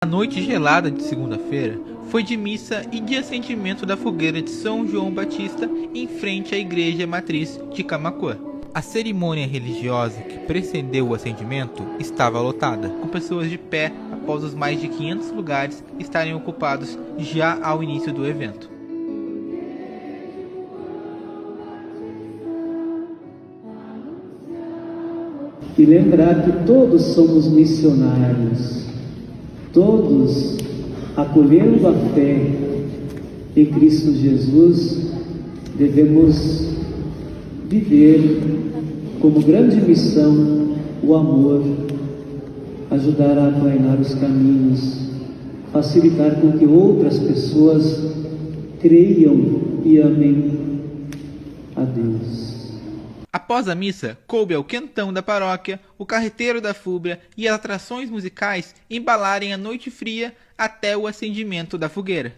A noite gelada de segunda-feira foi de missa e de acendimento da fogueira de São João Batista em frente à igreja matriz de Camaquã. A cerimônia religiosa que precedeu o acendimento estava lotada, com pessoas de pé após os mais de 500 lugares estarem ocupados já ao início do evento. E lembrar que todos somos missionários, todos acolhendo a fé em Cristo Jesus, devemos viver como grande missão o amor, ajudar a aplainar os caminhos, facilitar com que outras pessoas creiam e amem a Deus. Após a missa, coube ao quentão da paróquia, o carreteiro da fúbria e as atrações musicais embalarem a noite fria até o acendimento da fogueira.